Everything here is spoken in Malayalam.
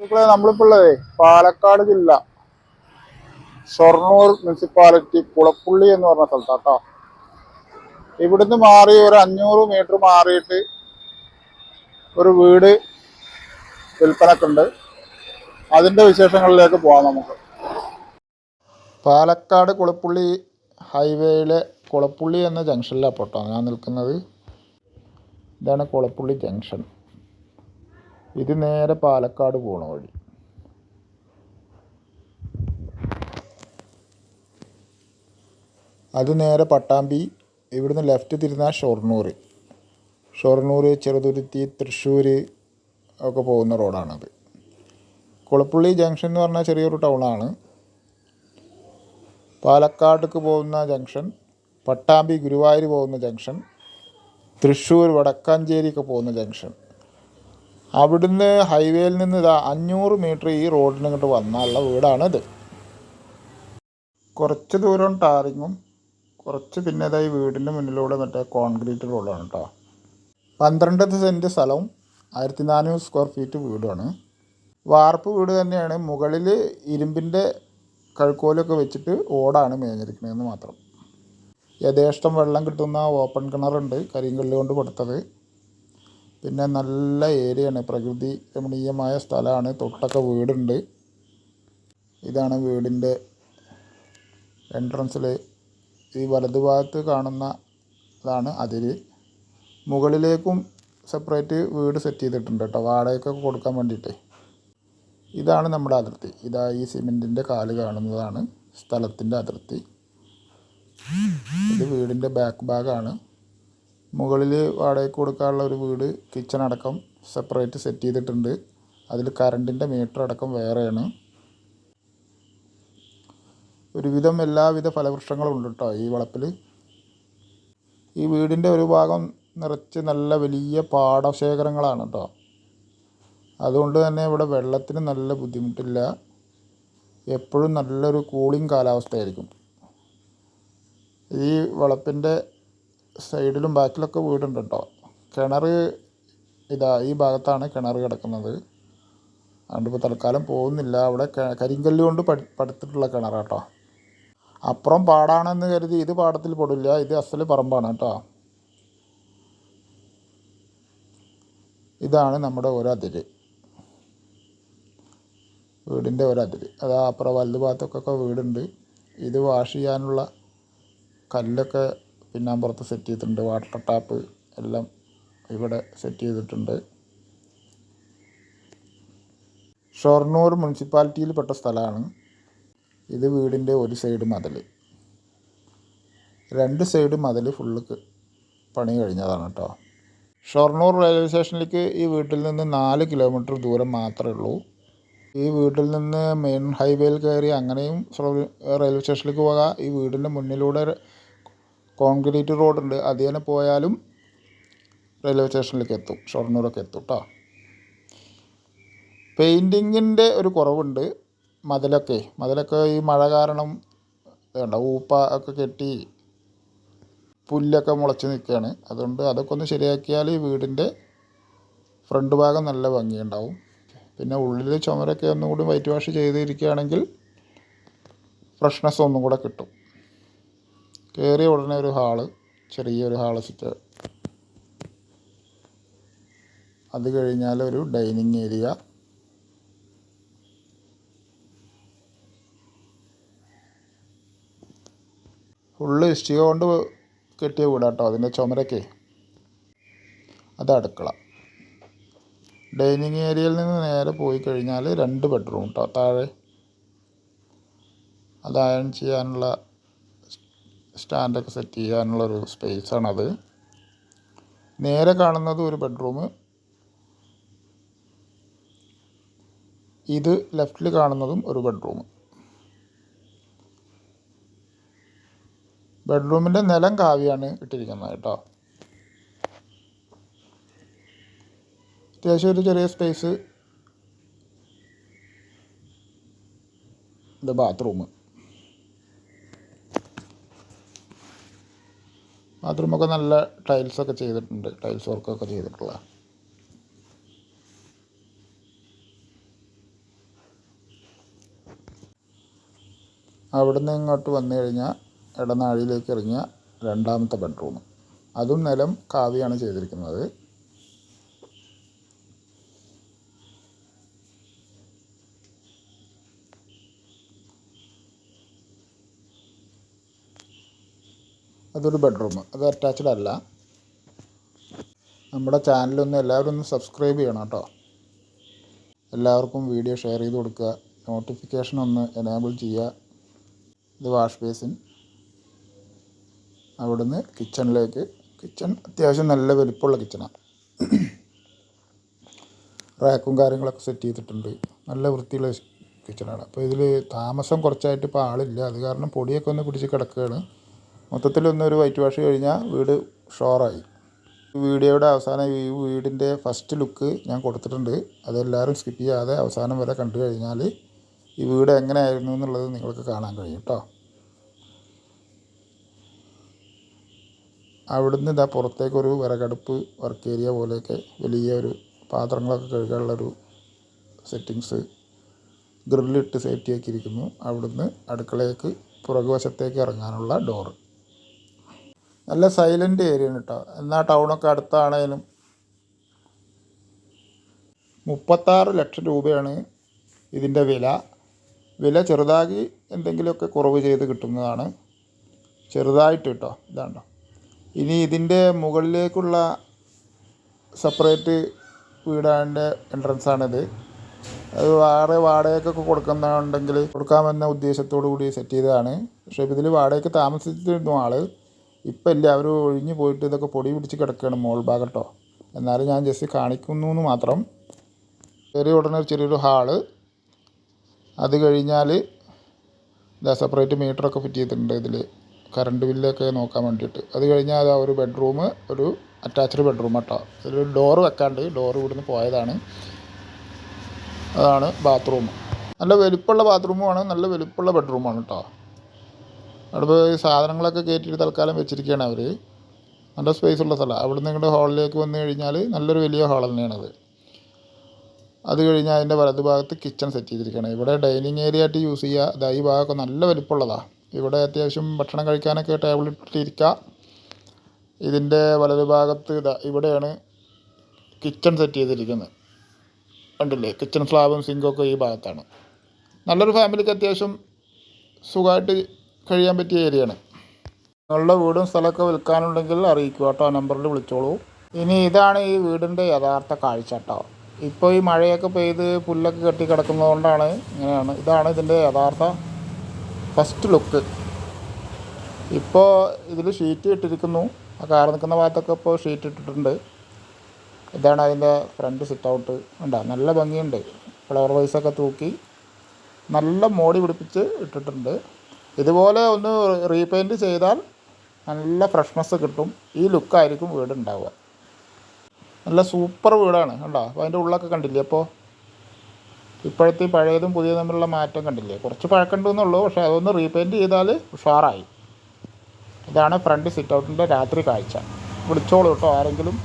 നമ്മളിപ്പോൾ ഉള്ളത് പാലക്കാട് ജില്ല ഷൊർണൂർ മുനിസിപ്പാലിറ്റി കുളപ്പുള്ളി എന്ന് പറഞ്ഞ സ്ഥലത്താട്ടോ. ഇവിടുന്ന് മാറി ഒരു 500 മീറ്റർ മാറിയിട്ട് ഒരു വീട് വിൽപ്പനക്കുണ്ട്. അതിൻ്റെ വിശേഷങ്ങളിലേക്ക് പോകാം നമുക്ക്. പാലക്കാട് കുളപ്പുള്ളി ഹൈവേയിലെ കുളപ്പുള്ളി എന്ന ജംഗ്ഷനിലാണ് പോട്ടോ ഞാൻ നിൽക്കുന്നത്. ഇതാണ് കുളപ്പുള്ളി ജംഗ്ഷൻ. ഇത് നേരെ പാലക്കാട് പോണ വഴി. അത് നേരെ പട്ടാമ്പി. ഇവിടുന്ന് ലെഫ്റ്റ് തിരിഞ്ഞാൽ ഷൊർണൂർ, ചെറുതുരുത്തി, തൃശ്ശൂർ ഒക്കെ പോകുന്ന റോഡാണത്. കുളപ്പുള്ളി ജംഗ്ഷൻ എന്ന് പറഞ്ഞാൽ ചെറിയൊരു ടൗണാണ്. പാലക്കാടേക്ക് പോകുന്ന ജംഗ്ഷൻ, പട്ടാമ്പി ഗുരുവായൂർ പോകുന്ന ജംഗ്ഷൻ, തൃശ്ശൂർ വടക്കാഞ്ചേരിക്ക് പോകുന്ന ജംഗ്ഷൻ. അവിടുന്ന് ഹൈവേയിൽ നിന്ന് 500 മീറ്റർ ഈ റോഡിന് ഇങ്ങോട്ട് വന്നാലുള്ള വീടാണിത്. കുറച്ച് ദൂരം ടാറിങ്ങും കുറച്ച് പിന്നെ ഈ വീടിൻ്റെ മുന്നിലൂടെ മറ്റേ കോൺക്രീറ്റ് റോഡാണ് കേട്ടോ. 12 സെൻറ്റ് സ്ഥലവും 1400 സ്ക്വയർ ഫീറ്റ് വീടുമാണ്. വാർപ്പ് വീട് തന്നെയാണ്. മുകളിൽ ഇരുമ്പിൻ്റെ കഴുക്കോലൊക്കെ വെച്ചിട്ട് ഓടാണ് മേഞ്ഞിരിക്കണതെന്ന് മാത്രം. യഥേഷ്ടം വെള്ളം കിട്ടുന്ന ഓപ്പൺ കിണറുണ്ട്, കരിങ്കല്ല് കൊണ്ട് കൊടുത്തത്. പിന്നെ നല്ല ഏരിയയാണ്, പ്രകൃതി രമണീയമായ സ്ഥലമാണ്. തൊട്ടൊക്കെ വീടുണ്ട്. ഇതാണ് വീടിൻ്റെ എൻട്രൻസിൽ ഈ വലതുഭാഗത്ത് കാണുന്നതാണ് അതിര്. മുകളിലേക്കും സെപ്പറേറ്റ് വീട് സെറ്റ് ചെയ്തിട്ടുണ്ട് കേട്ടോ, വാടകയ്ക്കൊക്കെ കൊടുക്കാൻ വേണ്ടിയിട്ട്. ഇതാണ് നമ്മുടെ അതിർത്തി. ഇതാ ഈ സിമെൻറ്റിൻ്റെ കാല് കാണുന്നതാണ് സ്ഥലത്തിൻ്റെ അതിർത്തി. ഇത് വീടിൻ്റെ ബാക്ക് ഭാഗമാണ്. മുകളിൽ വാടകയ്ക്ക് കൊടുക്കാനുള്ള ഒരു വീട്, കിച്ചൺ അടക്കം സെപ്പറേറ്റ് സെറ്റ് ചെയ്തിട്ടുണ്ട്. അതിൽ കറണ്ടിൻ്റെ മീറ്റർ അടക്കം വേറെയാണ്. ഒരുവിധം എല്ലാവിധ ഫലവൃക്ഷങ്ങളും ഉണ്ട് കേട്ടോ ഈ വളപ്പിൽ. ഈ വീടിൻ്റെ ഒരു ഭാഗം നിറച്ച് നല്ല വലിയ പാടശേഖരങ്ങളാണ് കേട്ടോ. അതുകൊണ്ട് തന്നെ ഇവിടെ വെള്ളത്തിന് നല്ല ബുദ്ധിമുട്ടില്ല. എപ്പോഴും നല്ലൊരു കൂളിംഗ് കാലാവസ്ഥയായിരിക്കും. ഈ വളപ്പിൻ്റെ സൈഡിലും ബാക്കിലൊക്കെ വീടുണ്ട് കേട്ടോ. കിണർ ഇതാ ഈ ഭാഗത്താണ് കിണർ കിടക്കുന്നത്. അതുകൊണ്ട് ഇപ്പോൾ തൽക്കാലം പോകുന്നില്ല. അവിടെ കരിങ്കല്ല് കൊണ്ട് പടുത്തിട്ടുള്ള കിണറാണ് കേട്ടോ. അപ്പുറം പാടാണെന്ന് കരുതി ഇത് പാടത്തിൽ പെടില്ല. ഇത് അസല് പറമ്പാണ് കേട്ടോ. ഇതാണ് നമ്മുടെ ഒരതിര്, വീടിൻ്റെ ഒരതിര്. അതാ അപ്പുറം വലതു ഭാഗത്തൊക്കെ വീടുണ്ട്. ഇത് വാഷ് ചെയ്യാനുള്ള കല്ലൊക്കെ പിന്നാമ്പുറത്ത് സെറ്റ് ചെയ്തിട്ടുണ്ട്. വാട്ടർ ടാപ്പ് എല്ലാം ഇവിടെ സെറ്റ് ചെയ്തിട്ടുണ്ട്. ഷൊർണൂർ മുനിസിപ്പാലിറ്റിയിൽപ്പെട്ട സ്ഥലമാണ് ഇത്. വീടിൻ്റെ ഒരു സൈഡ് മതിൽ, 2 സൈഡ് മതിൽ ഫുള്ള് പണി കഴിഞ്ഞതാണ് കേട്ടോ. ഷൊർണൂർ റെയിൽവേ സ്റ്റേഷനിലേക്ക് ഈ വീട്ടിൽ നിന്ന് 4 കിലോമീറ്റർ ദൂരം മാത്രമേ ഉള്ളൂ. ഈ വീട്ടിൽ നിന്ന് മെയിൻ ഹൈവേയിൽ കയറി അങ്ങനെയും റെയിൽവേ സ്റ്റേഷനിലേക്ക് പോകാം. ഈ വീടിൻ്റെ മുന്നിലൂടെ കോൺക്രീറ്റ് റോഡുണ്ട്, അത് തന്നെ പോയാലും റെയിൽവേ സ്റ്റേഷനിലേക്ക് എത്തും, ഷൊർണൂരൊക്കെ എത്തും കേട്ടോ. പെയിൻറ്റിങ്ങിൻ്റെ ഒരു കുറവുണ്ട്. മതിലൊക്കെ ഈ മഴ കാരണം വേണ്ട ഊപ്പ ഒക്കെ കെട്ടി പുല്ലൊക്കെ മുളച്ച് നിൽക്കുകയാണ്. അതുകൊണ്ട് അതൊക്കെ ഒന്ന് ശരിയാക്കിയാൽ ഈ വീടിൻ്റെ ഫ്രണ്ട് ഭാഗം നല്ല ഭംഗിയുണ്ടാവും. പിന്നെ ഉള്ളിൽ ചുമരൊക്കെ ഒന്നും കൂടി വൈറ്റ് വാഷ് ചെയ്തിരിക്കുകയാണെങ്കിൽ ഫ്രഷ്നെസ് ഒന്നും കൂടെ കിട്ടും. കയറിയ ഉടനെ ഒരു ഹാള്, ചെറിയൊരു ഹാള് സെറ്റ്. അത് കഴിഞ്ഞാൽ ഒരു ഡൈനിങ് ഏരിയ. ഫുള്ള് ഇഷ്ടിക കൊണ്ട് കെട്ടിയ വീടാട്ടോ. അതിൻ്റെ ചുമരൊക്കെ. അത് അടുക്കള. ഡൈനിങ് ഏരിയയിൽ നിന്ന് നേരെ പോയി കഴിഞ്ഞാൽ 2 ബെഡ്റൂം കേട്ടോ താഴെ. അത് അയൺ ചെയ്യാനുള്ള സ്റ്റാൻഡൊക്കെ സെറ്റ് ചെയ്യാനുള്ളൊരു സ്പേസാണത്. നേരെ കാണുന്നത് ഒരു ബെഡ്റൂം. ഇത് ലെഫ്റ്റിൽ കാണുന്നതും ഒരു ബെഡ്റൂം. ബെഡ്റൂമിൻ്റെ നിലം കാവിയാണ് ഇട്ടിരിക്കുന്നത് കേട്ടോ. അത്യാവശ്യം ഒരു ചെറിയ സ്പേസ്. ഇത് ബാത്റൂമൊക്കെ നല്ല ടൈൽസൊക്കെ ചെയ്തിട്ടുണ്ട്, ടൈൽസ് വർക്കൊക്കെ ചെയ്തിട്ടുള്ള. അവിടുന്ന് ഇങ്ങോട്ട് വന്നു കഴിഞ്ഞാൽ ഇടനാഴിയിലേക്ക് ഇറങ്ങിയ രണ്ടാമത്തെ ബെഡ്റൂം, അതും നിലം കാവിയാണ് ചെയ്തിരിക്കുന്നത്. അതൊരു ബെഡ്റൂം, അത് അറ്റാച്ച്ഡ് അല്ല. നമ്മുടെ ചാനലൊന്ന് എല്ലാവരും ഒന്ന് സബ്സ്ക്രൈബ് ചെയ്യണം കേട്ടോ. എല്ലാവർക്കും വീഡിയോ ഷെയർ ചെയ്ത് കൊടുക്കുക, നോട്ടിഫിക്കേഷൻ ഒന്ന് എനേബിൾ ചെയ്യുക. ഇത് വാഷ് ബേസിൻ. അവിടുന്ന് കിച്ചണിലേക്ക്. കിച്ചൺ അത്യാവശ്യം നല്ല വലിപ്പമുള്ള കിച്ചണാണ്. റാക്കും കാര്യങ്ങളൊക്കെ സെറ്റ് ചെയ്തിട്ടുണ്ട്. നല്ല വൃത്തിയുള്ള കിച്ചണാണ്. അപ്പോൾ ഇതിൽ താമസം കുറച്ചായിട്ട് ഇപ്പോൾ ആളില്ല, അത് കാരണം പൊടിയൊക്കെ ഒന്ന് പിടിച്ച് കിടക്കുകയാണ്. മൊത്തത്തിലൊന്നൊരു വൈറ്റ് വാഷ് കഴിഞ്ഞാൽ വീട് ഷോറായി. വീഡിയോയുടെ അവസാനം ഈ വീടിൻ്റെ ഫസ്റ്റ് ലുക്ക് ഞാൻ കൊടുത്തിട്ടുണ്ട്. അതെല്ലാവരും സ്കിപ്പ് ചെയ്യാതെ അവസാനം വരെ കണ്ടു കഴിഞ്ഞാൽ ഈ വീട് എങ്ങനെയായിരുന്നു എന്നുള്ളത് നിങ്ങൾക്ക് കാണാൻ കഴിയും കേട്ടോ. അവിടുന്ന് ഇതാ പുറത്തേക്കൊരു വിറകടുപ്പ് വർക്ക് ഏരിയ പോലെയൊക്കെ വലിയൊരു പാത്രങ്ങളൊക്കെ കഴുകാനുള്ളൊരു സെറ്റിങ്സ് ഗ്രില്ലിട്ട് സേഫ്റ്റി ആക്കിയിരിക്കുന്നു. അവിടുന്ന് അടുക്കളയ്ക്ക് പുറകുവശത്തേക്ക് ഇറങ്ങാനുള്ള ഡോറ്. നല്ല സൈലൻ്റ് ഏരിയയാണ് കേട്ടോ. എന്നാൽ ടൗണൊക്കെ അടുത്താണേലും 36 ലക്ഷം രൂപയാണ് ഇതിൻ്റെ വില. ചെറുതാക്കി എന്തെങ്കിലുമൊക്കെ കുറവ് ചെയ്ത് കിട്ടുന്നതാണ്, ചെറുതായിട്ട് കേട്ടോ. ഇതാണ്ടോ. ഇനി ഇതിൻ്റെ മുകളിലേക്കുള്ള സെപ്പറേറ്റ് വീടാൻ്റെ എൻട്രൻസാണിത്. അത് വേറെ വാടകയ്ക്കൊക്കെ കൊടുക്കാമെന്ന ഉദ്ദേശത്തോടു കൂടി സെറ്റ് ചെയ്തതാണ്. പക്ഷേ ഇതിൽ വാടകയ്ക്ക് താമസിച്ചിരുന്നു ആൾ. ഇപ്പം ഇല്ല, അവർ ഒഴിഞ്ഞു പോയിട്ട് ഇതൊക്കെ പൊടി പിടിച്ച് കിടക്കുകയാണ് മോൾ ഭാഗം കേട്ടോ. എന്നാലും ഞാൻ ജസ്റ്റ് കാണിക്കുന്നു എന്ന് മാത്രം. ഉടനെ ചെറിയൊരു ഹാള്. അത് കഴിഞ്ഞാൽ ഇതാ സെപ്പറേറ്റ് മീറ്ററൊക്കെ ഫിറ്റ് ചെയ്തിട്ടുണ്ട് ഇതിൽ, കറണ്ട് ബില്ലൊക്കെ നോക്കാൻ വേണ്ടിയിട്ട്. അത് കഴിഞ്ഞാൽ അതാ ഒരു ബെഡ്റൂം, ഒരു അറ്റാച്ച്ഡ് ബെഡ്റൂം കേട്ടോ. ഇതിൽ ഡോറ് വെക്കാണ്ട്, ഡോറ് ഇവിടുന്ന് പോയതാണ്. അതാണ് ബാത്റൂം. നല്ല വലിപ്പമുള്ള ബാത്റൂമുമാണ്, നല്ല വലിപ്പമുള്ള ബെഡ്റൂമാണ് കേട്ടോ. അവിടെ ഈ സാധനങ്ങളൊക്കെ കയറ്റിയിട്ട് തൽക്കാലം വെച്ചിരിക്കുകയാണ് അവർ. നല്ല സ്പേസ് ഉള്ള സ്ഥലമാണ്. അവിടെ നിന്ന് ഇങ്ങോട്ട് ഹാളിലേക്ക് വന്നു കഴിഞ്ഞാൽ നല്ലൊരു വലിയ ഹാൾ തന്നെയാണത്. അത് കഴിഞ്ഞാൽ അതിൻ്റെ വലതു ഭാഗത്ത് കിച്ചൺ സെറ്റ് ചെയ്തിരിക്കുകയാണ്. ഇവിടെ ഡൈനിങ് ഏരിയ ആയിട്ട് യൂസ് ചെയ്യുക. ഈ ഭാഗമൊക്കെ നല്ല വലിപ്പമുള്ളതാണ്. ഇവിടെ അത്യാവശ്യം ഭക്ഷണം കഴിക്കാനൊക്കെ ടേബിളിട്ടിരിക്കുക. ഇതിൻ്റെ വലതു ഭാഗത്ത് ഇവിടെയാണ് കിച്ചൺ സെറ്റ് ചെയ്തിരിക്കുന്നത്. കണ്ടില്ലേ, കിച്ചൺ സ്ലാബും സിങ്കൊക്കെ ഈ ഭാഗത്താണ്. നല്ലൊരു ഫാമിലിക്ക് അത്യാവശ്യം സുഖമായിട്ട് കഴിയാൻ പറ്റിയ ഏരിയയാണ്. നിങ്ങളുടെ വീടും സ്ഥലമൊക്കെ വിൽക്കാനുണ്ടെങ്കിൽ അറിയിക്കുക കേട്ടോ, നമ്പറിൽ വിളിച്ചോളൂ. ഇനി ഇതാണ് ഈ വീടിൻ്റെ യഥാർത്ഥ കാഴ്ച കേട്ടോ. ഇപ്പോൾ ഈ മഴയൊക്കെ പെയ്ത് പുല്ലൊക്കെ കെട്ടി കിടക്കുന്നതുകൊണ്ടാണ് ഇങ്ങനെയാണ്. ഇതാണ് ഇതിൻ്റെ യഥാർത്ഥ ഫസ്റ്റ് ലുക്ക്. ഇപ്പോൾ ഇതിൽ ഷീറ്റ് ഇട്ടിരിക്കുന്നു. ആ കാർ നിൽക്കുന്ന ഭാഗത്തൊക്കെ ഇപ്പോൾ ഷീറ്റ് ഇട്ടിട്ടുണ്ട്. ഇതാണ് അതിൻ്റെ ഫ്രണ്ട് സിറ്റ് ഔട്ട്. ഉണ്ടോ, നല്ല ഭംഗിയുണ്ട്. ഫ്ലവർ വൈസൊക്കെ തൂക്കി നല്ല മോടി പിടിപ്പിച്ച് ഇട്ടിട്ടുണ്ട്. ഇതുപോലെ ഒന്ന് റീപെയിൻറ്റ് ചെയ്താൽ നല്ല ഫ്രഷ്നെസ് കിട്ടും. ഈ ലുക്കായിരിക്കും വീടുണ്ടാവുക. നല്ല സൂപ്പർ വീടാണ് കണ്ടോ. അപ്പോൾ അതിൻ്റെ ഉള്ളൊക്കെ കണ്ടില്ലേ. അപ്പോൾ ഇപ്പോഴത്തെ പഴയതും പുതിയതും തമ്മിലുള്ള മാറ്റം കണ്ടില്ലേ. കുറച്ച് പഴക്കണ്ടെന്നുള്ളൂ, പക്ഷേ അതൊന്ന് റീപെയിൻറ്റ് ചെയ്താൽ ഉഷാറായി. ഇതാണ് ഫ്രണ്ട് സിറ്റ് ഔട്ടിൻ്റെ രാത്രി കാഴ്ച. വിളിച്ചോളൂ കേട്ടോ ആരെങ്കിലും.